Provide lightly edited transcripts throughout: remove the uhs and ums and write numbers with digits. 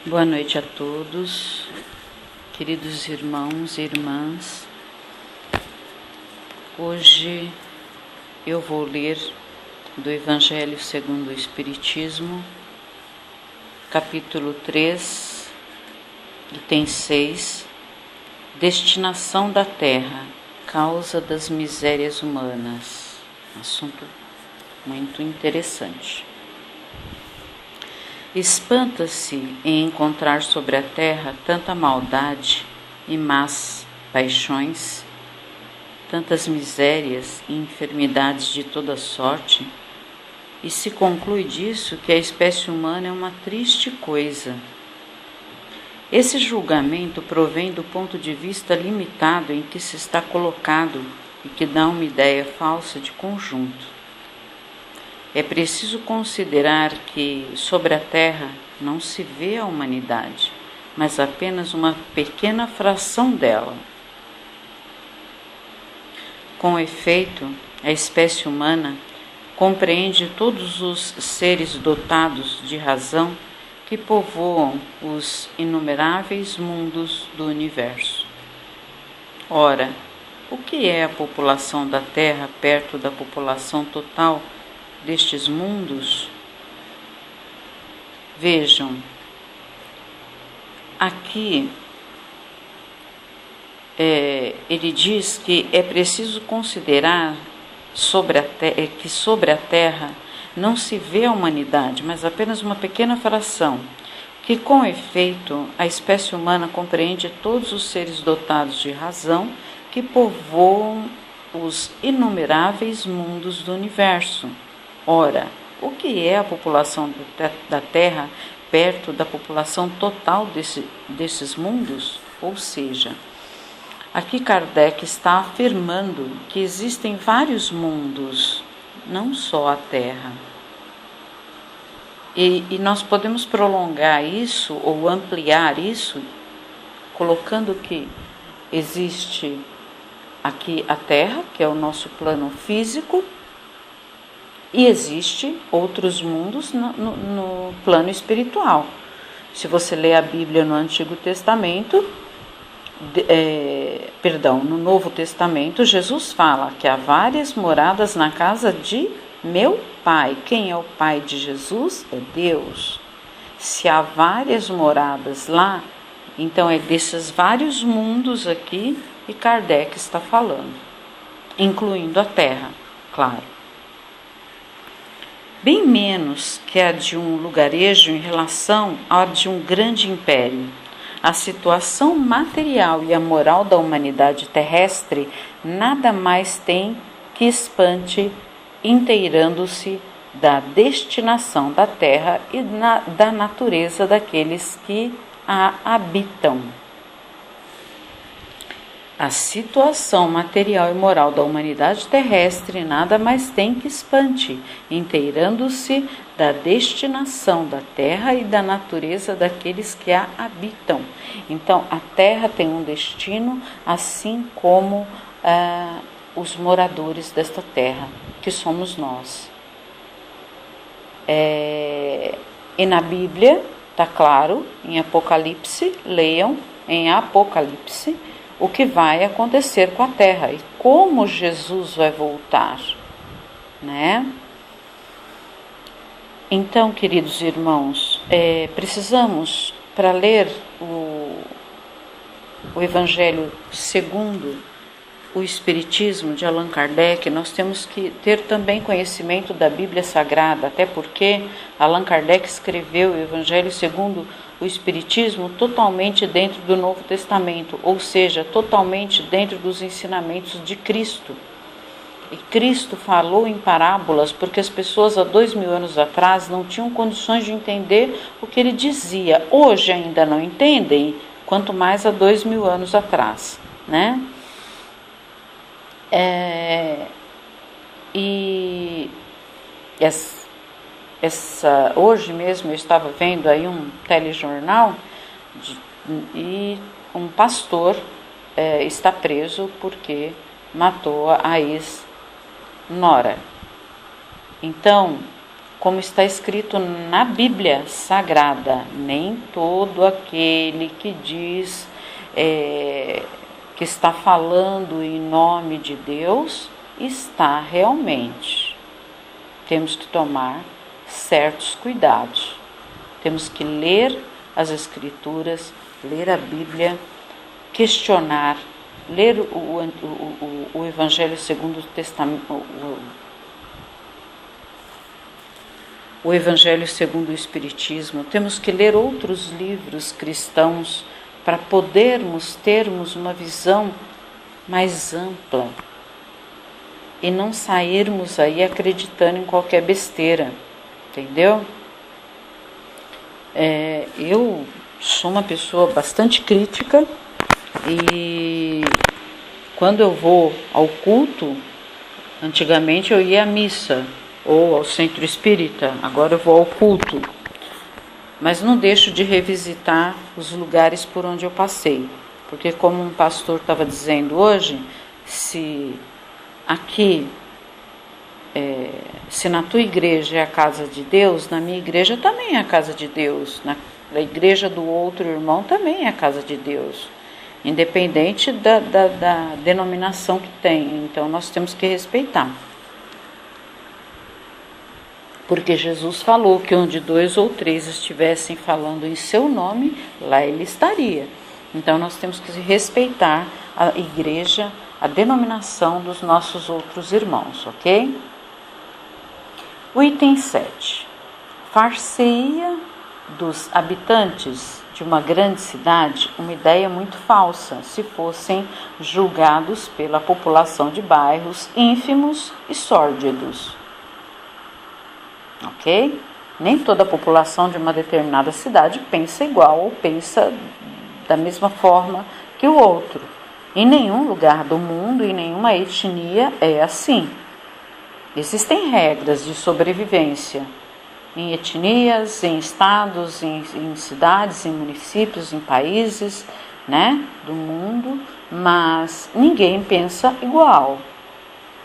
Boa noite a todos, queridos irmãos e irmãs. Hoje eu vou ler do Evangelho segundo o Espiritismo, capítulo 3, item 6, Destinação da Terra, causa das misérias humanas. Assunto muito interessante. Espanta-se em encontrar sobre a terra tanta maldade e más paixões, tantas misérias e enfermidades de toda sorte, e se conclui disso que a espécie humana é uma triste coisa. Esse julgamento provém do ponto de vista limitado em que se está colocado e que dá uma ideia falsa de conjunto. É preciso considerar que sobre a Terra não se vê a humanidade, mas apenas uma pequena fração dela. Com efeito, a espécie humana compreende todos os seres dotados de razão que povoam os inumeráveis mundos do universo. Ora, o que é a população da Terra perto da população total destes mundos? Vejam, aqui ele diz que é preciso considerar que sobre a Terra não se vê a humanidade, mas apenas uma pequena fração, que com efeito a espécie humana compreende todos os seres dotados de razão que povoam os inumeráveis mundos do universo. Ora, o que é a população da Terra perto da população total desses mundos? Ou seja, aqui Kardec está afirmando que existem vários mundos, não só a Terra. E nós podemos prolongar isso ou ampliar isso, colocando que existe aqui a Terra, que é o nosso plano físico, e existe outros mundos no plano espiritual. Se você lê a Bíblia no Antigo Testamento, no Novo Testamento, Jesus fala que há várias moradas na casa de meu Pai. Quem é o Pai de Jesus? É Deus. Se há várias moradas lá, então é desses vários mundos aqui que Kardec está falando, incluindo a Terra, claro. Bem menos que a de um lugarejo em relação à de um grande império. A situação material e a moral da humanidade terrestre nada mais tem que espante, inteirando-se da destinação da terra e da natureza daqueles que a habitam. A situação material e moral da humanidade terrestre nada mais tem que espante, inteirando-se da destinação da terra e da natureza daqueles que a habitam. Então, a terra tem um destino, assim como os moradores desta terra, que somos nós. E na Bíblia, está claro, em Apocalipse, leiam em Apocalipse, o que vai acontecer com a Terra e como Jesus vai voltar, né? Então, queridos irmãos, precisamos, para ler o Evangelho segundo o Espiritismo de Allan Kardec, nós temos que ter também conhecimento da Bíblia Sagrada, até porque Allan Kardec escreveu o Evangelho segundo o Espiritismo totalmente dentro do Novo Testamento, ou seja, totalmente dentro dos ensinamentos de Cristo. E Cristo falou em parábolas porque as pessoas há 2000 anos atrás não tinham condições de entender o que ele dizia. Hoje ainda não entendem, quanto mais há 2000 anos atrás, né? Hoje mesmo eu estava vendo aí um telejornal e um pastor está preso porque matou a ex-nora. Então, como está escrito na Bíblia Sagrada, nem todo aquele que diz que está falando em nome de Deus está realmente. Temos que tomar certos cuidados. Temos que ler as Escrituras, ler a Bíblia, questionar, ler o Evangelho segundo o Testamento, o Evangelho segundo o Espiritismo. Temos que ler outros livros cristãos para termos uma visão mais ampla e não sairmos aí acreditando em qualquer besteira, entendeu? Eu sou uma pessoa bastante crítica e quando eu vou ao culto, antigamente eu ia à missa ou ao centro espírita, agora eu vou ao culto, mas não deixo de revisitar os lugares por onde eu passei, porque como um pastor estava dizendo hoje, se aqui, se na tua igreja é a casa de Deus, na minha igreja também é a casa de Deus, na igreja do outro irmão também é a casa de Deus, independente da denominação que tem, então nós temos que respeitar. Porque Jesus falou que onde 2 ou 3 estivessem falando em seu nome, lá ele estaria. Então nós temos que respeitar a igreja, a denominação dos nossos outros irmãos, ok? O item 7. Far-se-ia dos habitantes de uma grande cidade uma ideia muito falsa, se fossem julgados pela população de bairros ínfimos e sórdidos. Ok? Nem toda a população de uma determinada cidade pensa igual ou pensa da mesma forma que o outro. Em nenhum lugar do mundo, em nenhuma etnia é assim. Existem regras de sobrevivência em etnias, em estados, em cidades, em municípios, em países, né, do mundo, mas ninguém pensa igual.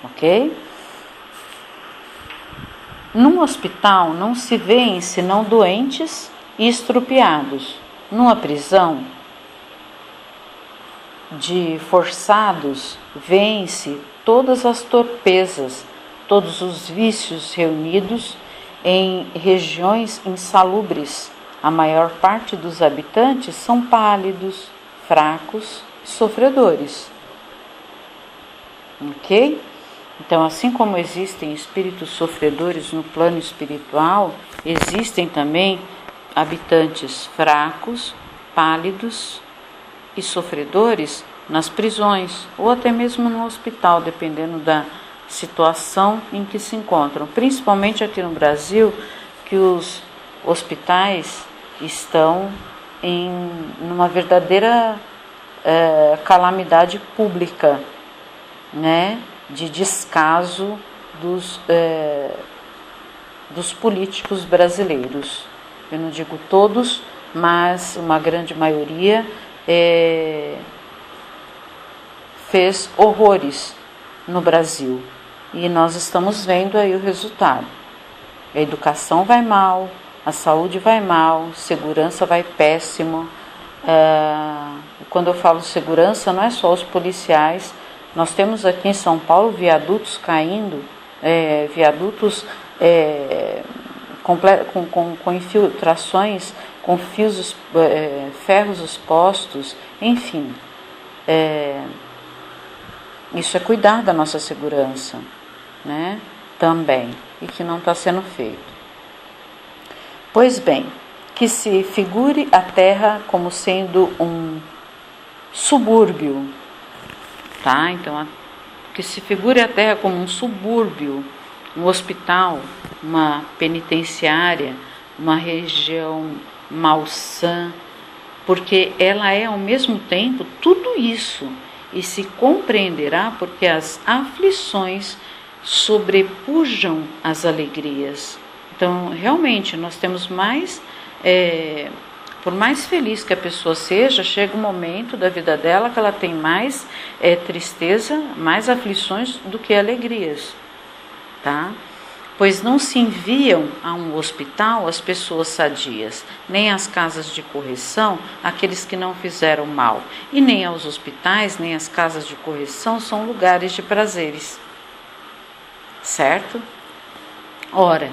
Ok? Num hospital não se vêem senão doentes e estrupiados. Numa prisão de forçados vêem-se todas as torpezas, todos os vícios reunidos em regiões insalubres. A maior parte dos habitantes são pálidos, fracos e sofredores. Ok? Então, assim como existem espíritos sofredores no plano espiritual, existem também habitantes fracos, pálidos e sofredores nas prisões ou até mesmo no hospital, dependendo da situação em que se encontram. Principalmente aqui no Brasil, que os hospitais estão numa verdadeira calamidade pública, né? De descaso dos políticos brasileiros. Eu não digo todos, mas uma grande maioria fez horrores no Brasil. E nós estamos vendo aí o resultado. A educação vai mal, a saúde vai mal, segurança vai péssimo. Quando eu falo segurança, não é só os policiais. Nós temos aqui em São Paulo viadutos caindo, viadutos com infiltrações, com fios, ferros expostos, enfim. Isso é cuidar da nossa segurança, né? Também, e que não está sendo feito. Pois bem, que se figure a Terra como sendo um subúrbio, tá? Então, que se figure a Terra como um subúrbio, um hospital, uma penitenciária, uma região malsã, porque ela é ao mesmo tempo tudo isso, e se compreenderá porque as aflições sobrepujam as alegrias. Então, realmente, nós temos mais, por mais feliz que a pessoa seja, chega um momento da vida dela que ela tem mais tristeza, mais aflições do que alegrias, tá? pois não se enviam a um hospital as pessoas sadias, nem às casas de correção aqueles que não fizeram mal, e nem aos hospitais, nem às casas de correção são lugares de prazeres. Certo? Ora,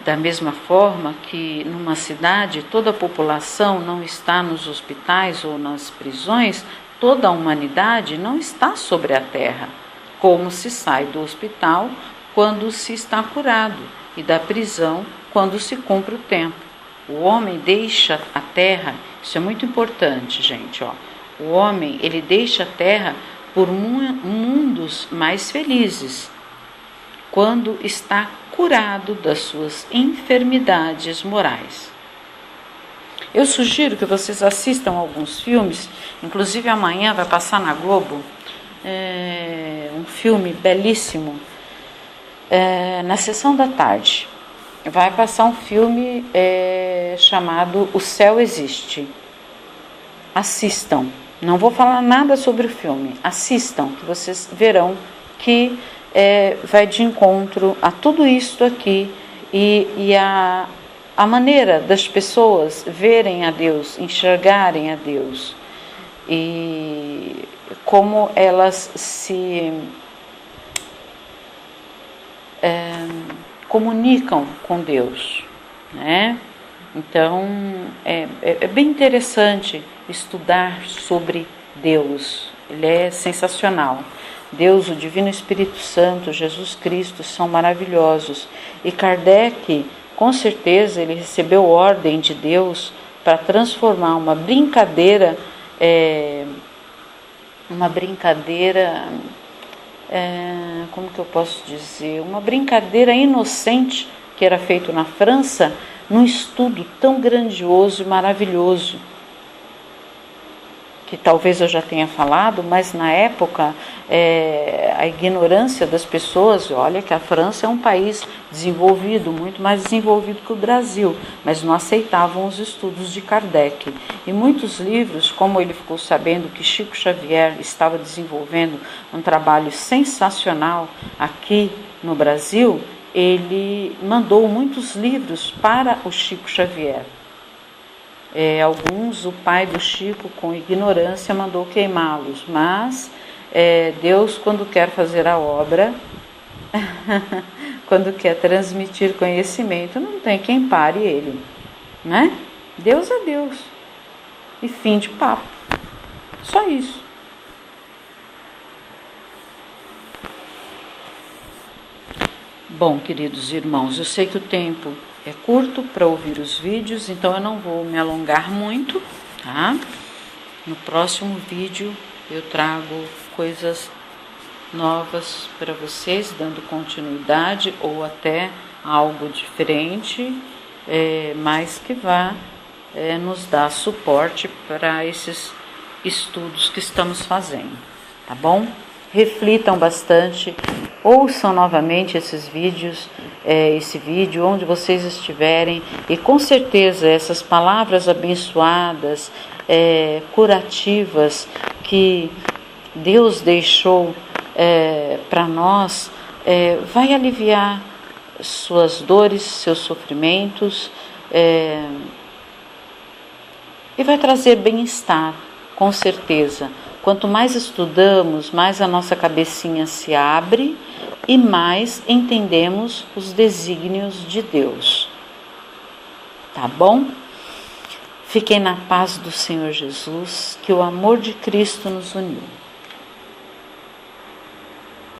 da mesma forma que numa cidade toda a população não está nos hospitais ou nas prisões, toda a humanidade não está sobre a terra. Como se sai do hospital quando se está curado e da prisão quando se cumpre o tempo. O homem deixa a terra, isso é muito importante, gente, ó. O homem, ele deixa a terra por mundos mais felizes, quando está curado das suas enfermidades morais. Eu sugiro que vocês assistam alguns filmes, inclusive amanhã vai passar na Globo um filme belíssimo, na sessão da tarde. Vai passar um filme chamado O Céu Existe. Assistam, não vou falar nada sobre o filme, assistam, que vocês verão que vai de encontro a tudo isso aqui e a maneira das pessoas verem a Deus, enxergarem a Deus e como elas se comunicam com Deus, né? Então é bem interessante estudar sobre Deus, ele é sensacional. Deus, o Divino Espírito Santo, Jesus Cristo são maravilhosos. E Kardec, com certeza, ele recebeu ordem de Deus para transformar uma brincadeira, como que eu posso dizer? Uma brincadeira inocente que era feito na França, num estudo tão grandioso e maravilhoso. Que talvez eu já tenha falado, mas na época a ignorância das pessoas, olha que a França é um país desenvolvido, muito mais desenvolvido que o Brasil, mas não aceitavam os estudos de Kardec. E muitos livros, como ele ficou sabendo que Chico Xavier estava desenvolvendo um trabalho sensacional aqui no Brasil, ele mandou muitos livros para o Chico Xavier. Alguns, o pai do Chico, com ignorância, mandou queimá-los, mas Deus, quando quer fazer a obra, quando quer transmitir conhecimento, não tem quem pare ele, né? Deus é Deus, e fim de papo, só isso. Bom, queridos irmãos, eu sei que o tempo é curto para ouvir os vídeos, então eu não vou me alongar muito, tá? No próximo vídeo eu trago coisas novas para vocês, dando continuidade ou até algo diferente, mas que vá nos dar suporte para esses estudos que estamos fazendo, tá bom? Reflitam bastante, ouçam novamente esses vídeos, esse vídeo, onde vocês estiverem, e com certeza essas palavras abençoadas, curativas, que Deus deixou para nós, vai aliviar suas dores, seus sofrimentos, e vai trazer bem-estar, com certeza. Quanto mais estudamos, mais a nossa cabecinha se abre e mais entendemos os desígnios de Deus. Tá bom? Fiquem na paz do Senhor Jesus, que o amor de Cristo nos uniu.